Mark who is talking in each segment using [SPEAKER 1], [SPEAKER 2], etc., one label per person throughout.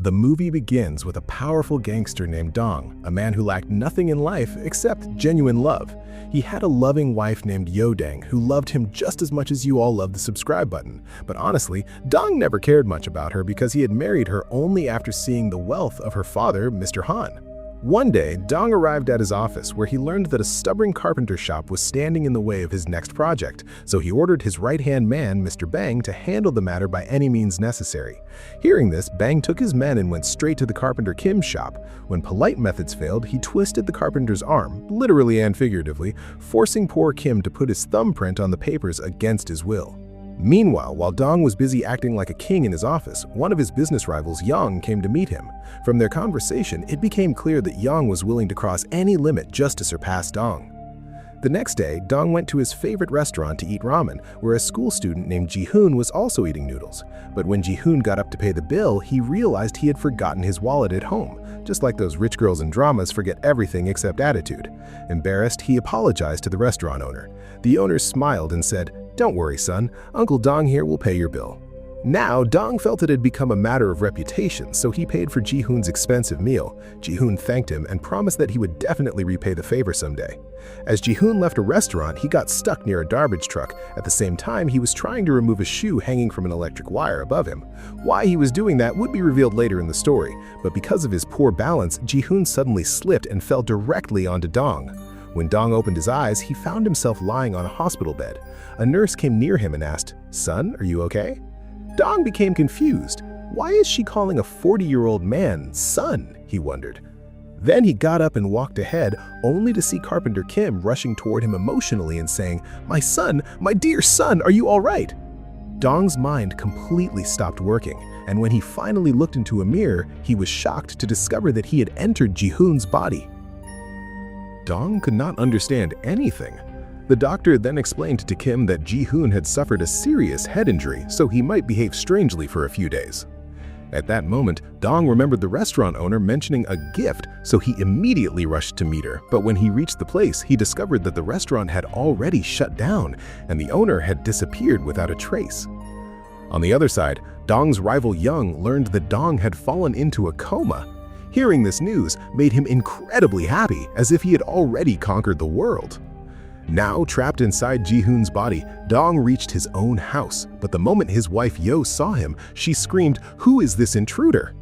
[SPEAKER 1] The movie begins with a powerful gangster named Dong, a man who lacked nothing in life except genuine love. He had a loving wife named Yodang who loved him just as much as you all love the subscribe button. But honestly, Dong never cared much about her because he had married her only after seeing the wealth of her father, Mr. Han. One day, Dong arrived at his office where he learned that a stubborn carpenter shop was standing in the way of his next project, so he ordered his right-hand man, Mr. Bang, to handle the matter by any means necessary. Hearing this, Bang took his men and went straight to the carpenter Kim's shop. When polite methods failed, he twisted the carpenter's arm, literally and figuratively, forcing poor Kim to put his thumbprint on the papers against his will. Meanwhile, while Dong was busy acting like a king in his office, one of his business rivals, Yang, came to meet him. From their conversation, it became clear that Yang was willing to cross any limit just to surpass Dong. The next day, Dong went to his favorite restaurant to eat ramen, where a school student named Ji-hoon was also eating noodles. But when Ji-hoon got up to pay the bill, he realized he had forgotten his wallet at home, just like those rich girls in dramas forget everything except attitude. Embarrassed, he apologized to the restaurant owner. The owner smiled and said, "Don't worry, son. Uncle Dong here will pay your bill." Now, Dong felt it had become a matter of reputation, so he paid for Ji-hoon's expensive meal. Ji-hoon thanked him and promised that he would definitely repay the favor someday. As Ji-hoon left a restaurant, he got stuck near a garbage truck. At the same time, he was trying to remove a shoe hanging from an electric wire above him. Why he was doing that would be revealed later in the story, but because of his poor balance, Ji-hoon suddenly slipped and fell directly onto Dong. When Dong opened his eyes, he found himself lying on a hospital bed. A nurse came near him and asked, "Son, are you okay?" Dong became confused. Why is she calling a 40-year-old man son? He wondered. Then he got up and walked ahead, only to see Carpenter Kim rushing toward him emotionally and saying, "My son, my dear son, are you all right?" Dong's mind completely stopped working, and when he finally looked into a mirror, he was shocked to discover that he had entered Ji-hoon's body. Dong could not understand anything. The doctor then explained to Kim that Ji-hoon had suffered a serious head injury, so he might behave strangely for a few days. At that moment, Dong remembered the restaurant owner mentioning a gift, so he immediately rushed to meet her. But when he reached the place, he discovered that the restaurant had already shut down, and the owner had disappeared without a trace. On the other side, Dong's rival Young learned that Dong had fallen into a coma. Hearing this news made him incredibly happy, as if he had already conquered the world. Now, trapped inside Ji-hoon's body, Dong reached his own house, but the moment his wife Yo saw him, she screamed, "Who is this intruder?"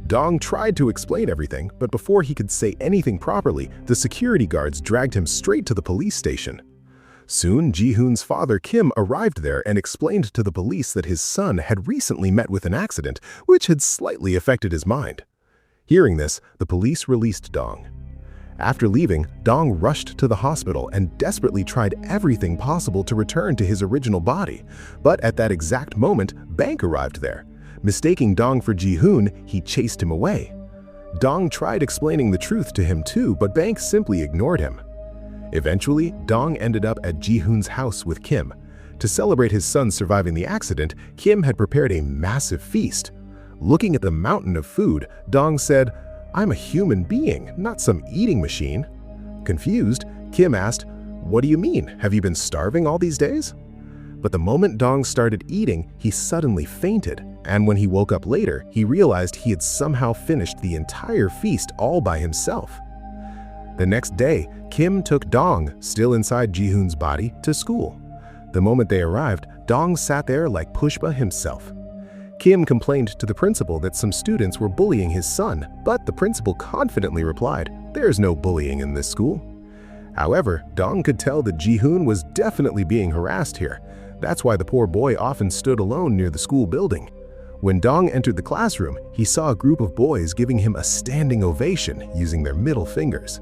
[SPEAKER 1] Dong tried to explain everything, but before he could say anything properly, the security guards dragged him straight to the police station. Soon, Ji-hoon's father Kim arrived there and explained to the police that his son had recently met with an accident, which had slightly affected his mind. Hearing this, the police released Dong. After leaving, Dong rushed to the hospital and desperately tried everything possible to return to his original body. But at that exact moment, Bang arrived there. Mistaking Dong for Ji-hoon, he chased him away. Dong tried explaining the truth to him too, but Bang simply ignored him. Eventually, Dong ended up at Ji-hoon's house with Kim. To celebrate his son surviving the accident, Kim had prepared a massive feast. Looking at the mountain of food, Dong said, "I'm a human being, not some eating machine." Confused, Kim asked, "What do you mean? Have you been starving all these days?" But the moment Dong started eating, he suddenly fainted, and when he woke up later, he realized he had somehow finished the entire feast all by himself. The next day, Kim took Dong, still inside Ji-hoon's body, to school. The moment they arrived, Dong sat there like Pushpa himself. Kim complained to the principal that some students were bullying his son, but the principal confidently replied, "There's no bullying in this school." However, Dong could tell that Ji-hoon was definitely being harassed here. That's why the poor boy often stood alone near the school building. When Dong entered the classroom, he saw a group of boys giving him a standing ovation using their middle fingers.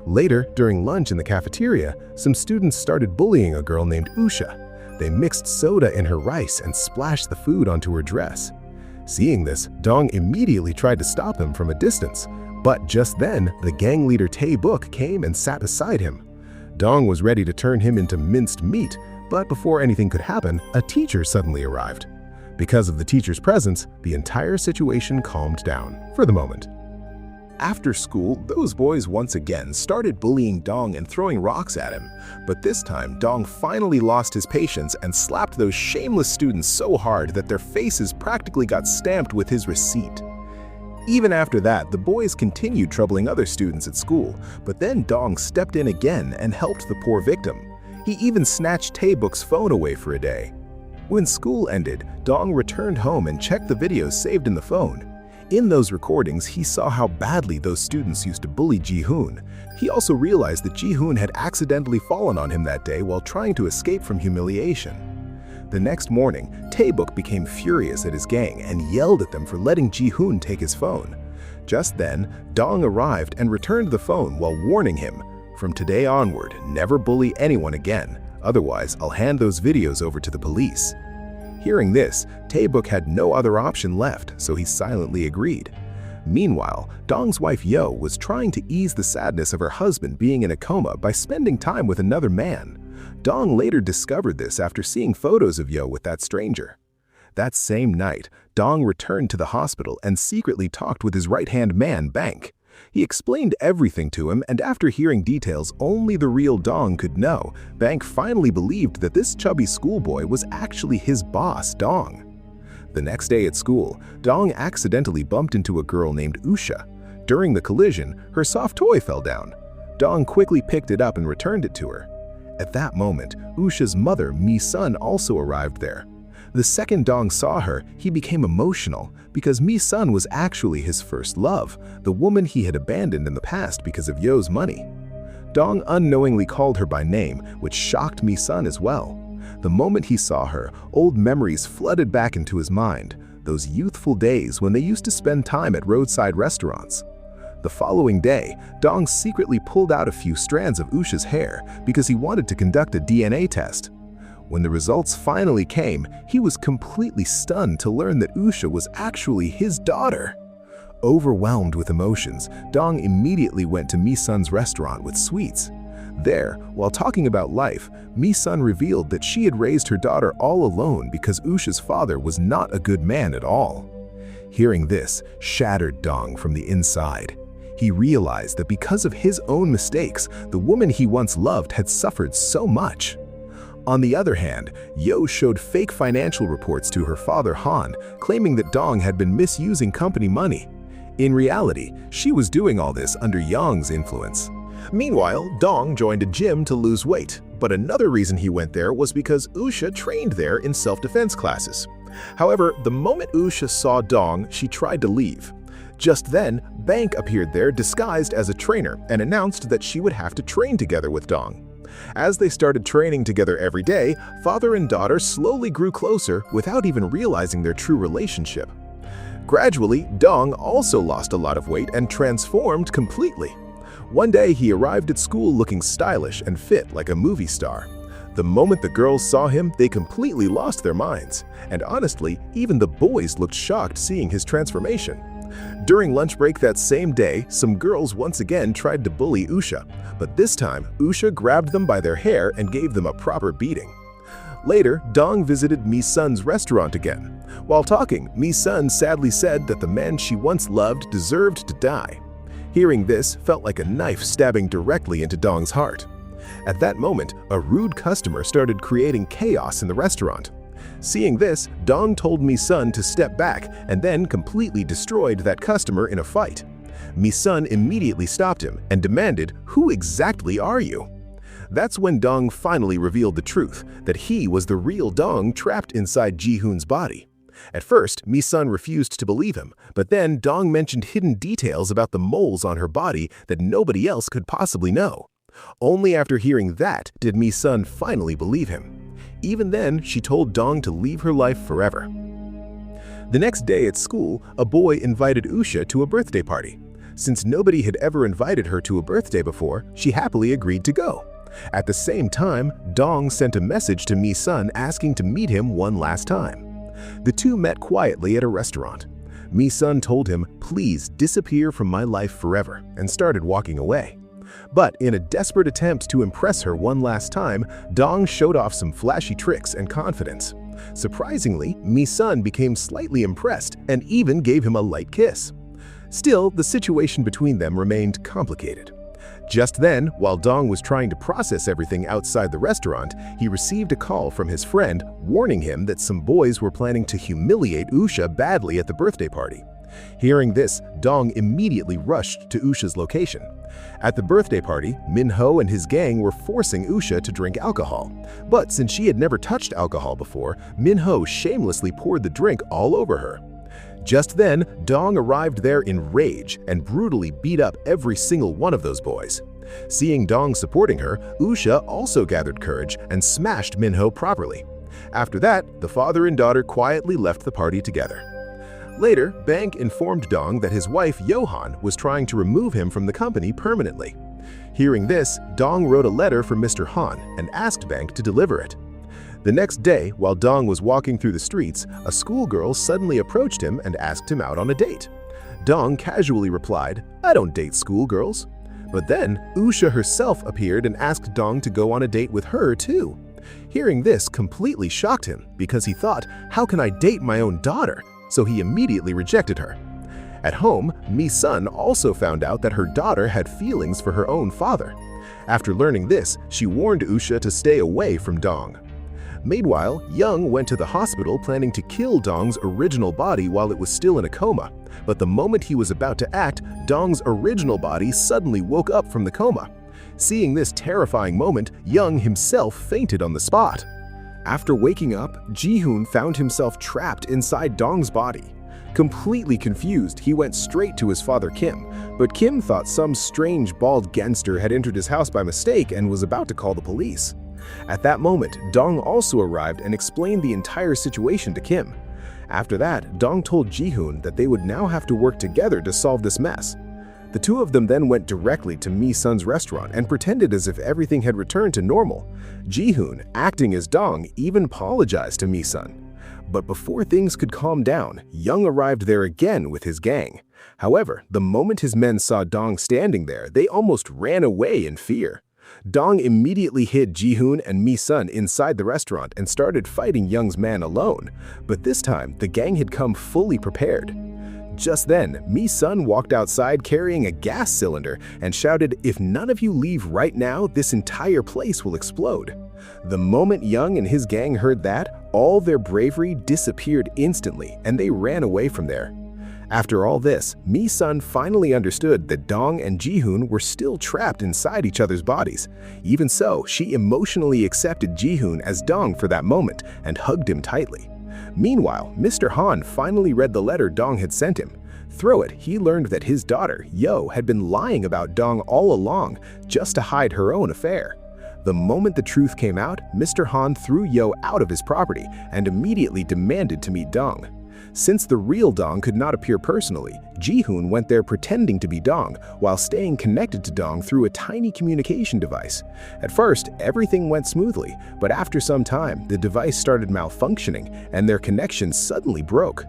[SPEAKER 1] Later, during lunch in the cafeteria, some students started bullying a girl named Usha. They mixed soda in her rice and splashed the food onto her dress. Seeing this, Dong immediately tried to stop him from a distance. But just then, the gang leader Tae-buk came and sat beside him. Dong was ready to turn him into minced meat, but before anything could happen, a teacher suddenly arrived. Because of the teacher's presence, the entire situation calmed down, for the moment. After school, those boys once again started bullying Dong and throwing rocks at him. But this time, Dong finally lost his patience and slapped those shameless students so hard that their faces practically got stamped with his receipt. Even after that, the boys continued troubling other students at school, but then Dong stepped in again and helped the poor victim. He even snatched Tae-book's phone away for a day. When school ended, Dong returned home and checked the videos saved in the phone. In those recordings, he saw how badly those students used to bully Ji-hoon. He also realized that Ji-hoon had accidentally fallen on him that day while trying to escape from humiliation. The next morning, Tae-book became furious at his gang and yelled at them for letting Ji-hoon take his phone. Just then, Dong arrived and returned the phone while warning him, "From today onward, never bully anyone again, otherwise I'll hand those videos over to the police." Hearing this, Tae-book had no other option left, so he silently agreed. Meanwhile, Dong's wife Yo was trying to ease the sadness of her husband being in a coma by spending time with another man. Dong later discovered this after seeing photos of Yo with that stranger. That same night, Dong returned to the hospital and secretly talked with his right-hand man, Bank. He explained everything to him, and after hearing details only the real Dong could know, Bank finally believed that this chubby schoolboy was actually his boss, Dong. The next day at school, Dong accidentally bumped into a girl named Usha. During the collision, her soft toy fell down. Dong quickly picked it up and returned it to her. At that moment, Usha's mother, Mi-sun, also arrived there. The second Dong saw her, he became emotional because Mi-sun was actually his first love, the woman he had abandoned in the past because of Yo's money. Dong unknowingly called her by name, which shocked Mi-sun as well. The moment he saw her, old memories flooded back into his mind, those youthful days when they used to spend time at roadside restaurants. The following day, Dong secretly pulled out a few strands of Usha's hair because he wanted to conduct a DNA test. When the results finally came, he was completely stunned to learn that Usha was actually his daughter. Overwhelmed with emotions, Dong immediately went to Mi-sun's restaurant with sweets. There, while talking about life, Mi-sun revealed that she had raised her daughter all alone because Usha's father was not a good man at all. Hearing this shattered Dong from the inside. He realized that because of his own mistakes, the woman he once loved had suffered so much. On the other hand, Yo showed fake financial reports to her father Han, claiming that Dong had been misusing company money. In reality, she was doing all this under Yong's influence. Meanwhile, Dong joined a gym to lose weight, but another reason he went there was because Usha trained there in self-defense classes. However, the moment Usha saw Dong, she tried to leave. Just then, Bank appeared there disguised as a trainer and announced that she would have to train together with Dong. As they started training together every day, father and daughter slowly grew closer without even realizing their true relationship. Gradually, Dong also lost a lot of weight and transformed completely. One day, he arrived at school looking stylish and fit like a movie star. The moment the girls saw him, they completely lost their minds. And honestly, even the boys looked shocked seeing his transformation. During lunch break that same day, some girls once again tried to bully Usha, but this time, Usha grabbed them by their hair and gave them a proper beating. Later, Dong visited Mi-sun's restaurant again. While talking, Mi-sun sadly said that the man she once loved deserved to die. Hearing this felt like a knife stabbing directly into Dong's heart. At that moment, a rude customer started creating chaos in the restaurant. Seeing this, Dong told Mi-sun to step back and then completely destroyed that customer in a fight. Mi-sun immediately stopped him and demanded, "Who exactly are you?" That's when Dong finally revealed the truth, that he was the real Dong trapped inside Ji-hoon's body. At first, Mi-sun refused to believe him, but then Dong mentioned hidden details about the moles on her body that nobody else could possibly know. Only after hearing that did Mi-sun finally believe him. Even then, she told Dong to leave her life forever. The next day at school, a boy invited Usha to a birthday party. Since nobody had ever invited her to a birthday before, she happily agreed to go. At the same time, Dong sent a message to Mi-sun asking to meet him one last time. The two met quietly at a restaurant. Mi-sun told him, "Please disappear from my life forever," and started walking away. But in a desperate attempt to impress her one last time, Dong showed off some flashy tricks and confidence. Surprisingly, Mi-sun became slightly impressed and even gave him a light kiss. Still, the situation between them remained complicated. Just then, while Dong was trying to process everything outside the restaurant, he received a call from his friend warning him that some boys were planning to humiliate Usha badly at the birthday party. Hearing this, Dong immediately rushed to Usha's location. At the birthday party, Min-ho and his gang were forcing Usha to drink alcohol. But since she had never touched alcohol before, Min-ho shamelessly poured the drink all over her. Just then, Dong arrived there in rage and brutally beat up every single one of those boys. Seeing Dong supporting her, Usha also gathered courage and smashed Min-ho properly. After that, the father and daughter quietly left the party together. Later, Bang informed Dong that his wife Johan was trying to remove him from the company permanently. Hearing this, Dong wrote a letter for Mr. Han and asked Bang to deliver it. The next day, while Dong was walking through the streets, a schoolgirl suddenly approached him and asked him out on a date. Dong casually replied, "I don't date schoolgirls." But then, Usha herself appeared and asked Dong to go on a date with her too. Hearing this completely shocked him because he thought, "How can I date my own daughter?" So he immediately rejected her. At home, Mi-sun also found out that her daughter had feelings for her own father. After learning this, she warned Usha to stay away from Dong. Meanwhile, Young went to the hospital planning to kill Dong's original body while it was still in a coma. But the moment he was about to act, Dong's original body suddenly woke up from the coma. Seeing this terrifying moment, Young himself fainted on the spot. After waking up, Ji-hoon found himself trapped inside Dong's body. Completely confused, he went straight to his father Kim, but Kim thought some strange bald gangster had entered his house by mistake and was about to call the police. At that moment, Dong also arrived and explained the entire situation to Kim. After that, Dong told Ji-hoon that they would now have to work together to solve this mess. The two of them then went directly to Mi-sun's restaurant and pretended as if everything had returned to normal. Ji-hoon, acting as Dong, even apologized to Mi-sun. But before things could calm down, Young arrived there again with his gang. However, the moment his men saw Dong standing there, they almost ran away in fear. Dong immediately hid Ji-hoon and Mi-sun inside the restaurant and started fighting Young's man alone. But this time, the gang had come fully prepared. Just then, Mi-sun walked outside carrying a gas cylinder and shouted, "If none of you leave right now, this entire place will explode." The moment Young and his gang heard that, all their bravery disappeared instantly and they ran away from there. After all this, Mi-sun finally understood that Dong and Ji-hoon were still trapped inside each other's bodies. Even so, she emotionally accepted Ji-hoon as Dong for that moment and hugged him tightly. Meanwhile, Mr. Han finally read the letter Dong had sent him. Through it, he learned that his daughter, Yo, had been lying about Dong all along just to hide her own affair. The moment the truth came out, Mr. Han threw Yo out of his property and immediately demanded to meet Dong. Since the real Dong could not appear personally, Ji-hoon went there pretending to be Dong while staying connected to Dong through a tiny communication device. At first, everything went smoothly, but after some time, the device started malfunctioning and their connection suddenly broke.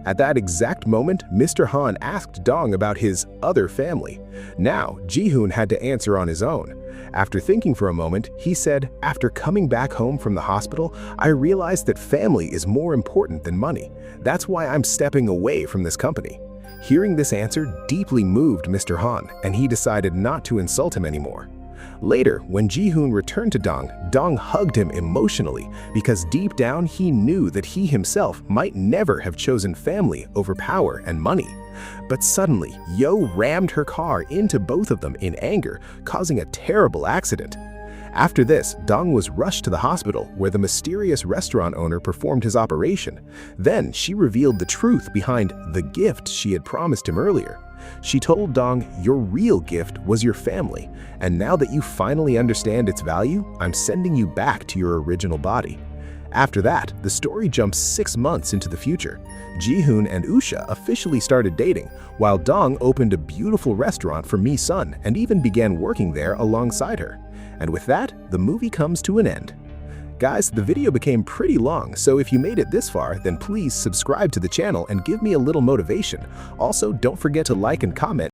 [SPEAKER 1] At that exact moment, Mr. Han asked Dong about his other family. Now, Ji-hoon had to answer on his own. After thinking for a moment, he said, "After coming back home from the hospital, I realized that family is more important than money. That's why I'm stepping away from this company." Hearing this answer deeply moved Mr. Han, and he decided not to insult him anymore. Later, when Ji-hoon returned to Dong, Dong hugged him emotionally because deep down he knew that he himself might never have chosen family over power and money. But suddenly, Yo rammed her car into both of them in anger, causing a terrible accident. After this, Dong was rushed to the hospital where the mysterious restaurant owner performed his operation. Then she revealed the truth behind the gift she had promised him earlier. She told Dong, "Your real gift was your family, and now that you finally understand its value, I'm sending you back to your original body." After that, the story jumps 6 months into the future. Ji-hoon and Usha officially started dating, while Dong opened a beautiful restaurant for Mi-sun and even began working there alongside her. And with that, the movie comes to an end. Guys, the video became pretty long, so if you made it this far, then please subscribe to the channel and give me a little motivation. Also, don't forget to like and comment